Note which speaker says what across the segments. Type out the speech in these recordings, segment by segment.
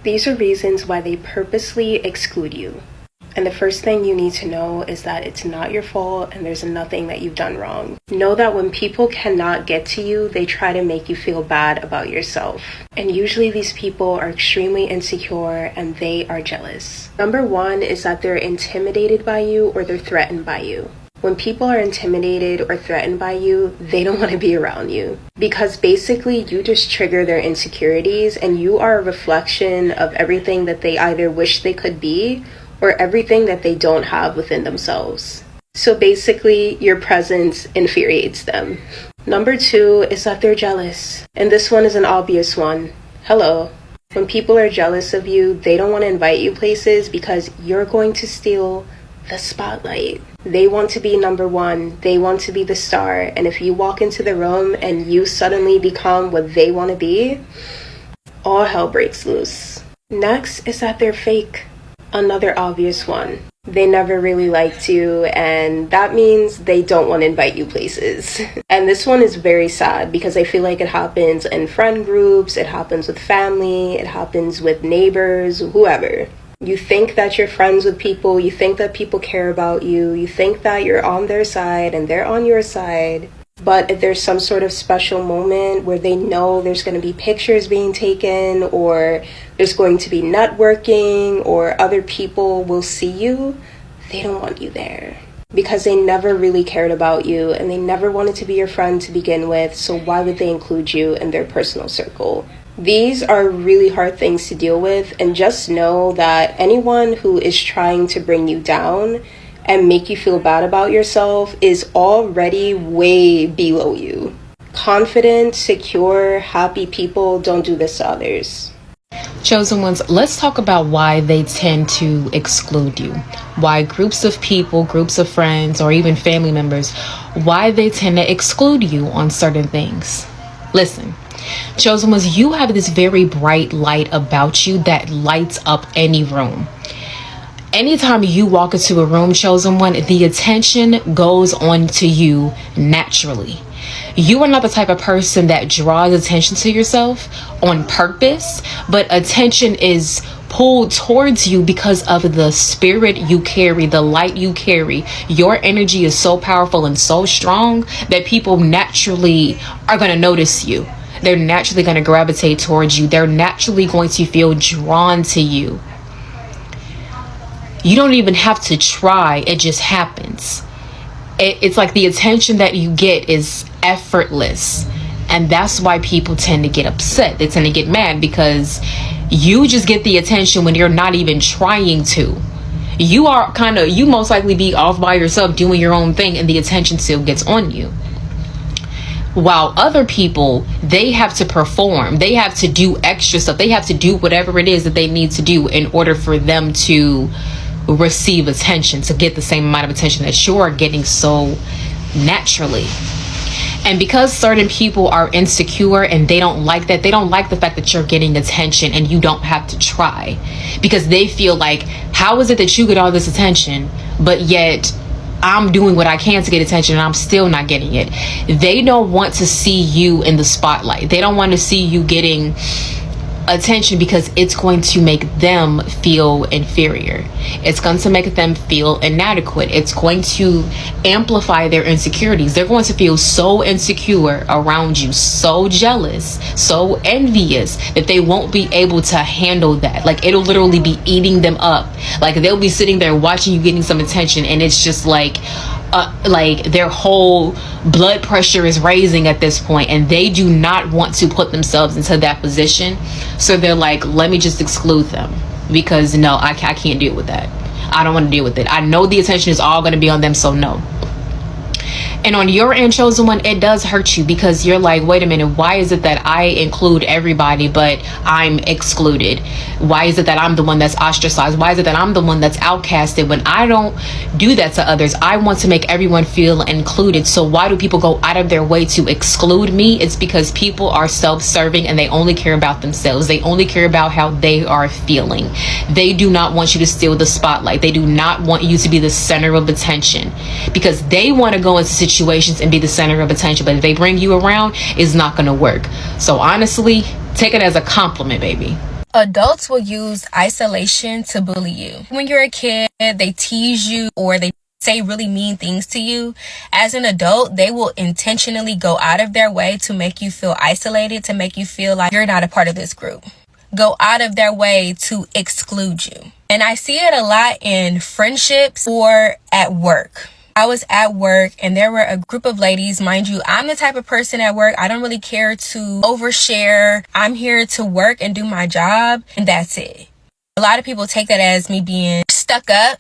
Speaker 1: These are reasons why they purposely exclude you. And the first thing you need to know is that it's not your fault and there's nothing that you've done wrong. Know that when people cannot get to you, they try to make you feel bad about yourself. And usually these people are extremely insecure and they are jealous. Number one is that they're intimidated by you or they're threatened by you. When people are intimidated or threatened by you, they don't want to be around you because basically you just trigger their insecurities and you are a reflection of everything that they either wish they could be or everything that they don't have within themselves. So basically, your presence infuriates them. Number two is that they're jealous. And this one is an obvious one. Hello. When people are jealous of you, they don't want to invite you places because you're going to steal the spotlight. They want to be number one. They want to be the star. And if you walk into the room and you suddenly become what they want to be, all hell breaks loose. Next is that they're fake. Another obvious one. They never really liked you, and that means they don't want to invite you places. And this one is very sad because I feel like it happens in friend groups, it happens with family, it happens with neighbors, whoever. You think that you're friends with people, you think that people care about you, you think that you're on their side and they're on your side. But if there's some sort of special moment where they know there's going to be pictures being taken or there's going to be networking or other people will see you, they don't want you there because they never really cared about you and they never wanted to be your friend to begin with. So why would they include you in their personal circle? These are really hard things to deal with, and just know that anyone who is trying to bring you down and make you feel bad about yourself is already way below you. Confident, secure, happy people don't do this to others.
Speaker 2: Chosen ones, let's talk about why they tend to exclude you. Why groups of people, groups of friends, or even family members, why they tend to exclude you on certain things. Listen, chosen ones, you have this very bright light about you that lights up any room. Anytime you walk into a room, chosen one, the attention goes on to you naturally. You are not the type of person that draws attention to yourself on purpose, but attention is pulled towards you because of the spirit you carry, the light you carry. Your energy is so powerful and so strong that people naturally are going to notice you. They're naturally going to gravitate towards you. They're naturally going to feel drawn to you. You don't even have to try. It just happens. It's like the attention that you get is effortless. And that's why people tend to get upset. They tend to get mad because you just get the attention when you're not even trying to. You most likely be off by yourself doing your own thing and the attention still gets on you. While other people, they have to perform. They have to do extra stuff. They have to do whatever it is that they need to do in order for them to receive attention, to get the same amount of attention that you're getting so naturally. And because certain people are insecure and they don't like that, they don't like the fact that you're getting attention and you don't have to try, because they feel like, how is it that you get all this attention, but yet I'm doing what I can to get attention and I'm still not getting it? They don't want to see you in the spotlight. They don't want to see you getting attention because it's going to make them feel inferior. It's going to make them feel inadequate. It's going to amplify their insecurities. They're going to feel so insecure around you, so jealous, so envious that they won't be able to handle that. Like, it'll literally be eating them up. Like, they'll be sitting there watching you getting some attention and it's just like their whole blood pressure is raising at this point, and they do not want to put themselves into that position. So they're like, let me just exclude them because no, I can't deal with that. I don't want to deal with it. I know the attention is all going to be on them, so no. And on your end, chosen one, it does hurt you because you're like, wait a minute, why is it that I include everybody but I'm excluded? Why is it that I'm the one that's ostracized? Why is it that I'm the one that's outcasted when I don't do that to others? I want to make everyone feel included. So why do people go out of their way to exclude me? It's because people are self-serving and they only care about themselves. They only care about how they are feeling. They do not want you to steal the spotlight. They do not want you to be the center of attention because they want to go into situations and be the center of attention, but if they bring you around, it's not going to work. So honestly, take it as a compliment, baby. Adults will use isolation to bully you. When you're a kid, they tease you or they say really mean things to you. As an adult, they will intentionally go out of their way to make you feel isolated, to make you feel like you're not a part of this group. Go out of their way to exclude you. And I see it a lot in friendships or at work. I was at work and there were a group of ladies. Mind you, I'm the type of person at work, I don't really care to overshare. I'm here to work and do my job, and that's it. A lot of people take that as me being stuck up,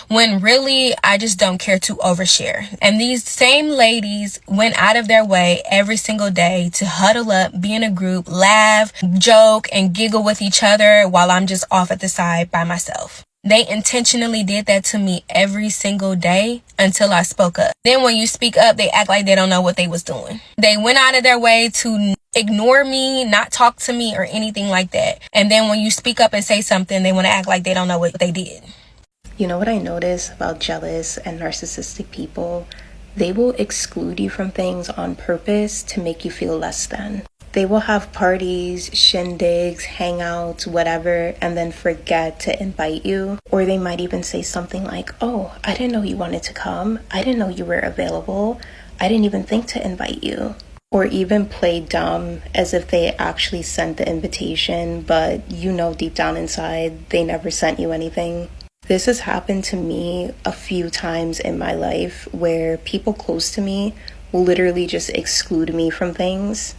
Speaker 2: when really I just don't care to overshare. And these same ladies went out of their way every single day to huddle up, be in a group, laugh, joke, and giggle with each other while I'm just off at the side by myself. They intentionally did that to me every single day until I spoke up. Then when you speak up, they act like they don't know what they was doing. They went out of their way to ignore me, not talk to me or anything like that. And then when you speak up and say something, they want to act like they don't know what they did.
Speaker 1: You know what I notice about jealous and narcissistic people? They will exclude you from things on purpose to make you feel less than. They will have parties, shindigs, hangouts, whatever, and then forget to invite you. Or they might even say something like, "Oh, I didn't know you wanted to come. I didn't know you were available. I didn't even think to invite you." Or even play dumb as if they actually sent the invitation, but you know deep down inside they never sent you anything. This has happened to me a few times in my life where people close to me will literally just exclude me from things,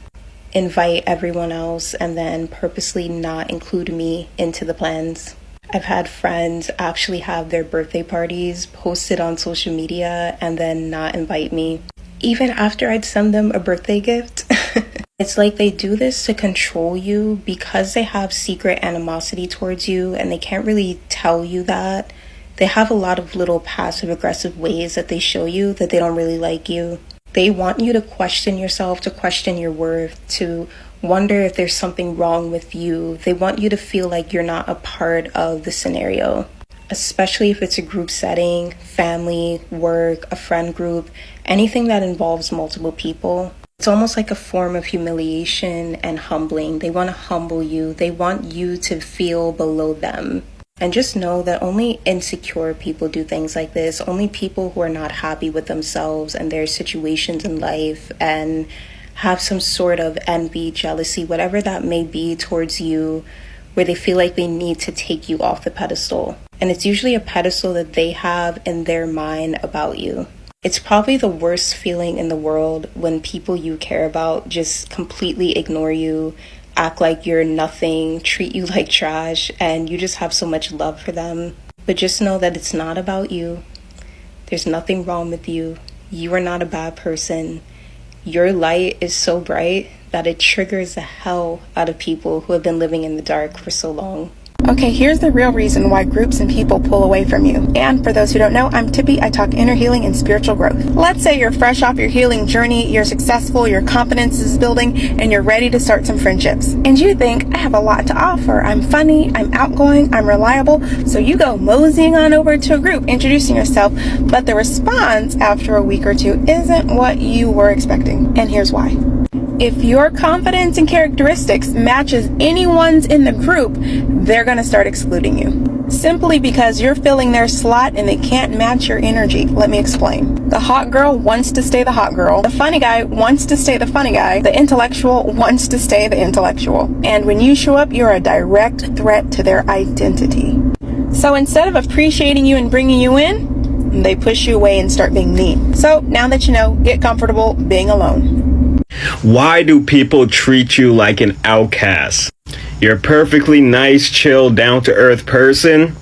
Speaker 1: invite everyone else, and then purposely not include me into the plans. I've had friends actually have their birthday parties posted on social media and then not invite me, even after I'd send them a birthday gift. It's like they do this to control you because they have secret animosity towards you and they can't really tell you that. They have a lot of little passive-aggressive ways that they show you that they don't really like you. They want you to question yourself, to question your worth, to wonder if there's something wrong with you. They want you to feel like you're not a part of the scenario, especially if it's a group setting, family, work, a friend group, anything that involves multiple people. It's almost like a form of humiliation and humbling. They want to humble you. They want you to feel below them. And just know that only insecure people do things like this. Only people who are not happy with themselves and their situations in life and have some sort of envy, jealousy, whatever that may be towards you, where they feel like they need to take you off the pedestal. And it's usually a pedestal that they have in their mind about you. It's probably the worst feeling in the world when people you care about just completely ignore you, act like you're nothing, treat you like trash, and you just have so much love for them. But just know that it's not about you. There's nothing wrong with you. You are not a bad person. Your light is so bright that it triggers the hell out of people who have been living in the dark for so long.
Speaker 3: Okay, here's the real reason why groups and people pull away from you. And for those who don't know, I'm Tippy. I talk inner healing and spiritual growth. Let's say you're fresh off your healing journey, you're successful, your confidence is building, and you're ready to start some friendships. And you think, I have a lot to offer. I'm funny, I'm outgoing, I'm reliable. So you go moseying on over to a group, introducing yourself, but the response after a week or two isn't what you were expecting. And here's why. If your confidence and characteristics matches anyone's in the group, they're going to start excluding you. Simply because you're filling their slot and they can't match your energy. Let me explain. The hot girl wants to stay the hot girl. The funny guy wants to stay the funny guy. The intellectual wants to stay the intellectual. And when you show up, you're a direct threat to their identity. So instead of appreciating you and bringing you in, they push you away and start being mean. So now that you know, get comfortable being alone.
Speaker 4: Why do people treat you like an outcast? You're a perfectly nice, chill, down-to-earth person,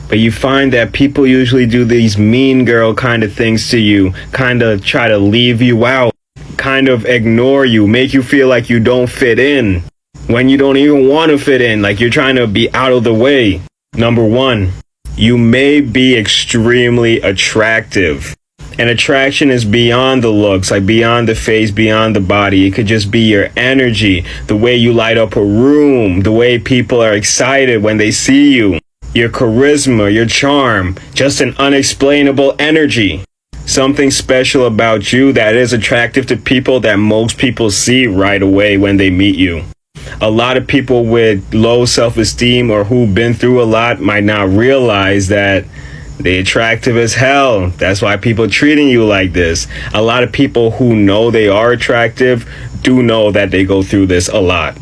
Speaker 4: but you find that people usually do these mean girl kind of things to you, kind of try to leave you out, kind of ignore you, make you feel like you don't fit in, when you don't even want to fit in, like you're trying to be out of the way. Number one, you may be extremely attractive. And attraction is beyond the looks, like beyond the face, beyond the body. It could just be your energy, the way you light up a room, the way people are excited when they see you, your charisma, your charm, just an unexplainable energy. Something special about you that is attractive to people that most people see right away when they meet you. A lot of people with low self-esteem or who've been through a lot might not realize that they're attractive as hell. That's why people treating you like this. A lot of people who know they are attractive do know that they go through this a lot.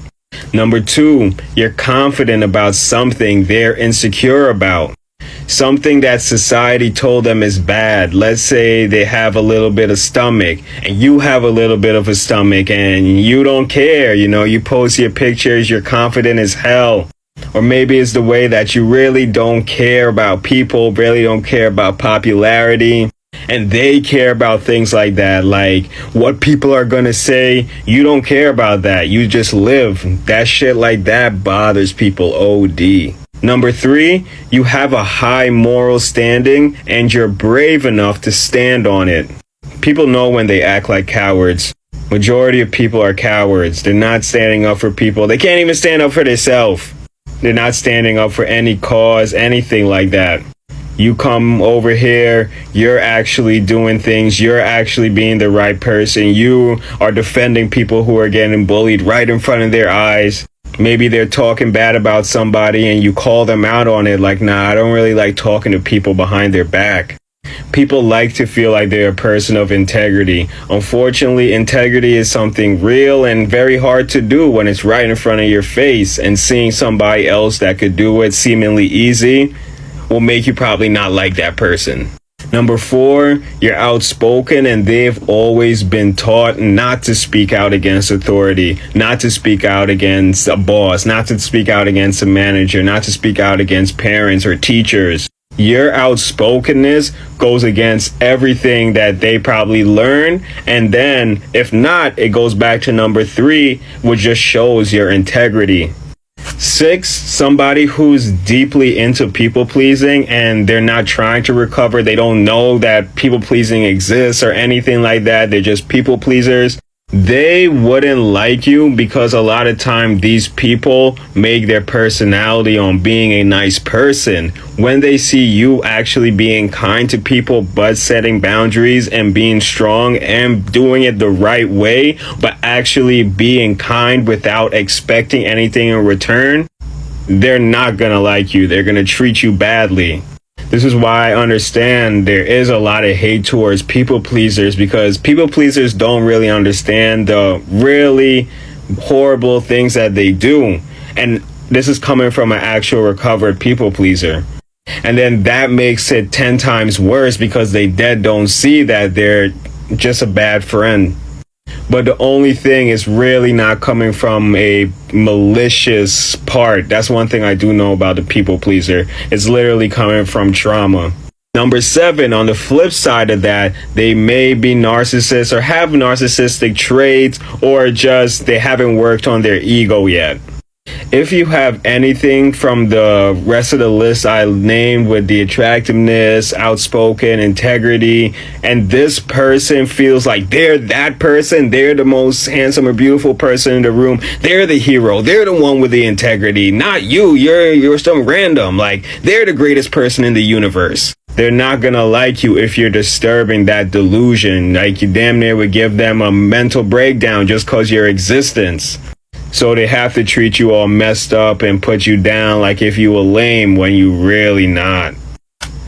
Speaker 4: Number 2, you're confident about something they're insecure about. Something that society told them is bad. Let's say they have a little bit of stomach and you have a little bit of a stomach and you don't care. You post your pictures, you're confident as hell. Or maybe it's the way that you really don't care about people, really don't care about popularity. And they care about things like that, like what people are going to say. You don't care about that. You just live. That shit like that bothers people OD. Number 3, you have a high moral standing and you're brave enough to stand on it. People know when they act like cowards. Majority of people are cowards. They're not standing up for people. They can't even stand up for themselves. They're not standing up for any cause, anything like that. You come over here, you're actually doing things, you're actually being the right person. You are defending people who are getting bullied right in front of their eyes. Maybe they're talking bad about somebody and you call them out on it like, nah, I don't really like talking to people behind their back. People like to feel like they're a person of integrity. Unfortunately, integrity is something real and very hard to do when it's right in front of your face, and seeing somebody else that could do it seemingly easy will make you probably not like that person. Number 4, you're outspoken and they've always been taught not to speak out against authority, not to speak out against a boss, not to speak out against a manager, not to speak out against parents or teachers. Your outspokenness goes against everything that they probably learned. And then if not, it goes back to number 3, which just shows your integrity. 6, somebody who's deeply into people pleasing and they're not trying to recover. They don't know that people pleasing exists or anything like that. They're just people pleasers. They wouldn't like you because a lot of time these people make their personality on being a nice person. When they see you actually being kind to people but setting boundaries and being strong and doing it the right way, but actually being kind without expecting anything in return, they're not gonna like you. They're gonna treat you badly. This is why I understand there is a lot of hate towards people pleasers, because people pleasers don't really understand the really horrible things that they do. And this is coming from an actual recovered people pleaser. And then that makes it 10 times worse because they don't see that they're just a bad friend. But the only thing is really not coming from a malicious part. That's one thing I do know about the people pleaser. It's literally coming from trauma. Number 7, on the flip side of that, they may be narcissists or have narcissistic traits, or just they haven't worked on their ego yet. If you have anything from the rest of the list I named with the attractiveness, outspoken, integrity, and this person feels like they're that person, they're the most handsome or beautiful person in the room, they're the hero, they're the one with the integrity, not you, you're some random, like they're the greatest person in the universe. They're not gonna like you if you're disturbing that delusion. Like you damn near would give them a mental breakdown just cause your existence. So they have to treat you all messed up and put you down like if you were lame when you really not.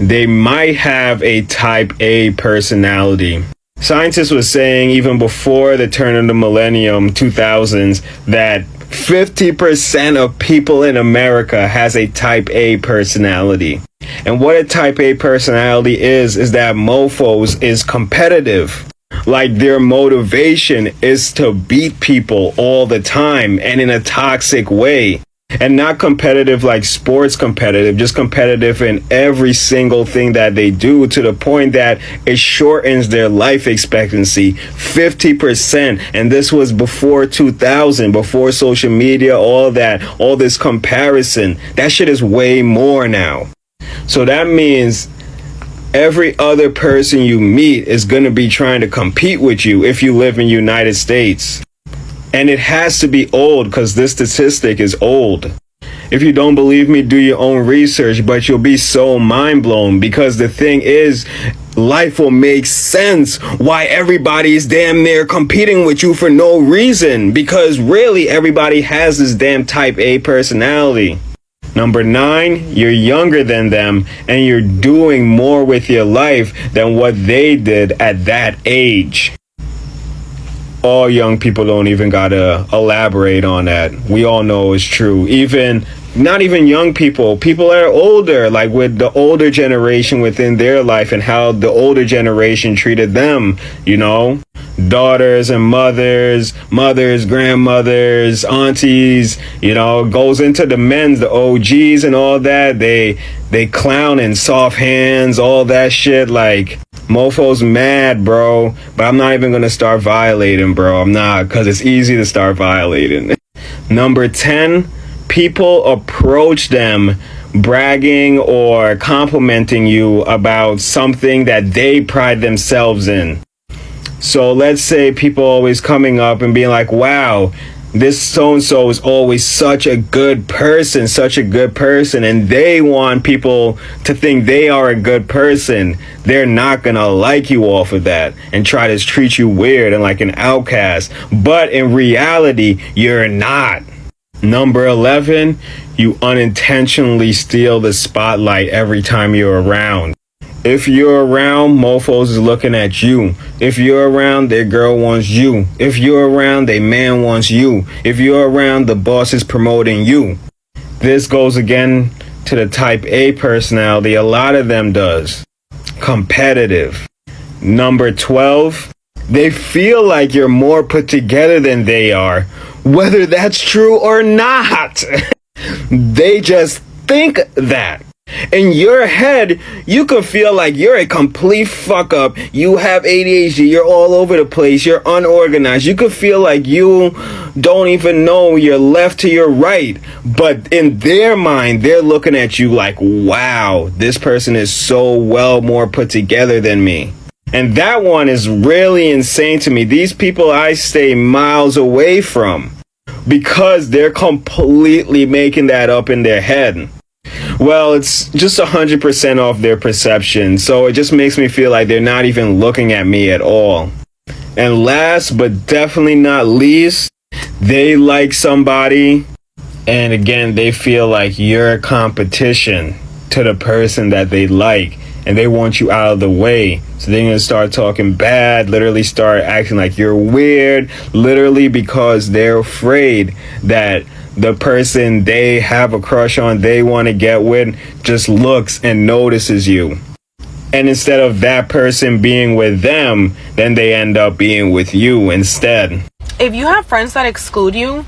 Speaker 4: They might have a type A personality. Scientists were saying even before the turn of the millennium, 2000s, that 50% of people in America has a type A personality. And what a type A personality is that mofos is competitive. Like their motivation is to beat people all the time and in a toxic way. And not competitive like sports competitive, just competitive in every single thing that they do, to the point that it shortens their life expectancy 50%. And this was before 2000, before social media, all that, all this comparison. That shit is way more now. So that means every other person you meet is going to be trying to compete with you if you live in the United States. And it has to be old because this statistic is old. If you don't believe me, do your own research, but you'll be so mind blown, because the thing is, life will make sense why everybody is damn near competing with you for no reason, because really everybody has this damn type A personality. Number 9, you're younger than them and you're doing more with your life than what they did at that age. All young people don't even gotta elaborate on that. We all know it's true. Not even young people, people that are older, like with the older generation within their life and how the older generation treated them, daughters and mothers, grandmothers, aunties, goes into the men's, the OGs and all that. They clown and soft hands, all that shit. Like, mofo's mad, bro, but I'm not even gonna start violating, bro. I'm not, because it's easy to start violating. Number 10, people approach them bragging or complimenting you about something that they pride themselves in. So let's say people always coming up and being like, wow, this so-and-so is always such a good person, and they want people to think they are a good person. They're not gonna like you off of that and try to treat you weird and like an outcast. But in reality, you're not. Number 11, you unintentionally steal the spotlight every time you're around. If you're around, mofos is looking at you. If you're around, their girl wants you. If you're around, their man wants you. If you're around, the boss is promoting you. This goes again to the type A personality. A lot of them does. Competitive. Number 12, they feel like you're more put together than they are. Whether that's true or not. They just think that. In your head, you could feel like you're a complete fuck up. You have ADHD. You're all over the place. You're unorganized. You could feel like you don't even know your left to your right. But in their mind, they're looking at you like, wow, this person is so well more put together than me. And that one is really insane to me. These people I stay miles away from because they're completely making that up in their head. Well, it's just 100% off their perception, so it just makes me feel like they're not even looking at me at all. And last but definitely not least, they like somebody, and again, they feel like you're a competition to the person that they like, and they want you out of the way. So they're gonna start talking bad, literally start acting like you're weird, literally because they're afraid that the person they have a crush on, they want to get with, just looks and notices you. And instead of that person being with them, then they end up being with you instead.
Speaker 5: If you have friends that exclude you,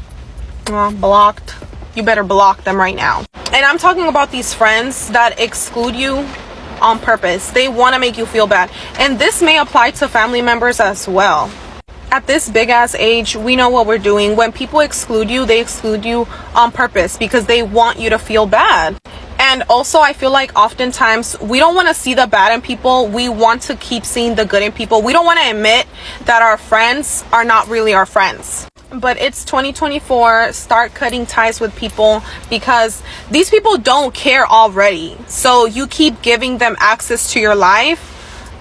Speaker 5: blocked, you better block them right now. And I'm talking about these friends that exclude you on purpose. They want to make you feel bad. And this may apply to family members as well. At this big ass age, we know what we're doing. When people exclude you, they exclude you on purpose because they want you to feel bad. And also, I feel like oftentimes we don't want to see the bad in people. We want to keep seeing the good in people. We don't want to admit that our friends are not really our friends. But it's 2024. Start cutting ties with people because these people don't care already. So you keep giving them access to your life.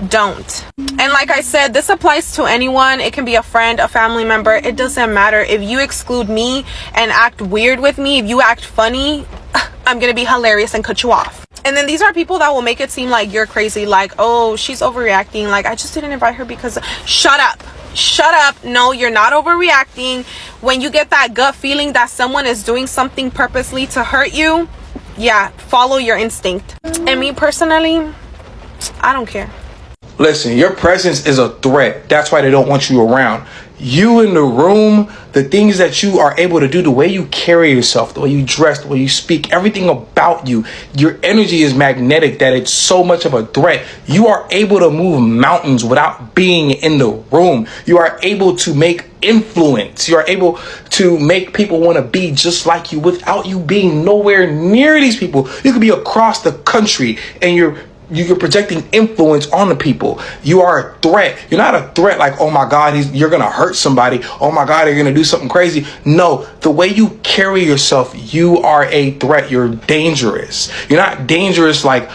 Speaker 5: Don't. And like I said, this applies to anyone. It can be a friend, a family member. It doesn't matter. If you exclude me and act weird with me, if you act funny, I'm gonna be hilarious and cut you off. And then these are people that will make it seem like you're crazy, like, oh, she's overreacting, like I just didn't invite her because shut up. No, you're not overreacting. When you get that gut feeling that someone is doing something purposely to hurt you, yeah, follow your instinct. And me personally, I don't care.
Speaker 6: Listen, your presence is a threat. That's why they don't want you around. You in the room, the things that you are able to do, the way you carry yourself, the way you dress, the way you speak, everything about you, your energy is magnetic that it's so much of a threat. You are able to move mountains without being in the room. You are able to make influence. You are able to make people want to be just like you without you being nowhere near these people. You could be across the country and you're you're projecting influence on the people. You are a threat. You're not a threat like, oh my God, you're going to hurt somebody. Oh my God, you're going to do something crazy. No, the way you carry yourself, you are a threat. You're dangerous. You're not dangerous like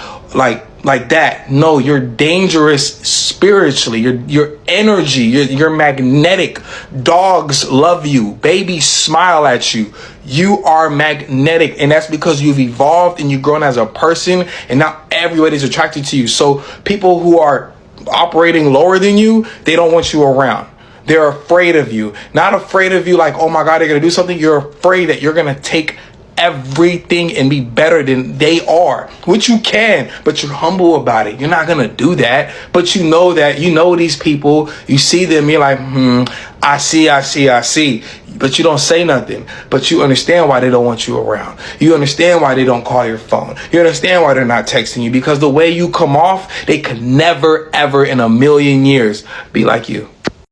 Speaker 6: that. No, you're dangerous spiritually. Your energy, you're magnetic. Dogs love you. Babies smile at you. You are magnetic, and that's because you've evolved and you've grown as a person, and now everybody's attracted to you. So people who are operating lower than you, they don't want you around. They're afraid of you. Not afraid of you like, oh my God, they're going to do something. You're afraid that you're going to take everything and be better than they are, which you can, but you're humble about it. You're not going to do that, but you know that, you know these people, you see them, you're like, I see. But you don't say nothing. But you understand why they don't want you around. You understand why they don't call your phone. You understand why they're not texting you. Because the way you come off, they could never, ever in a million years be like you.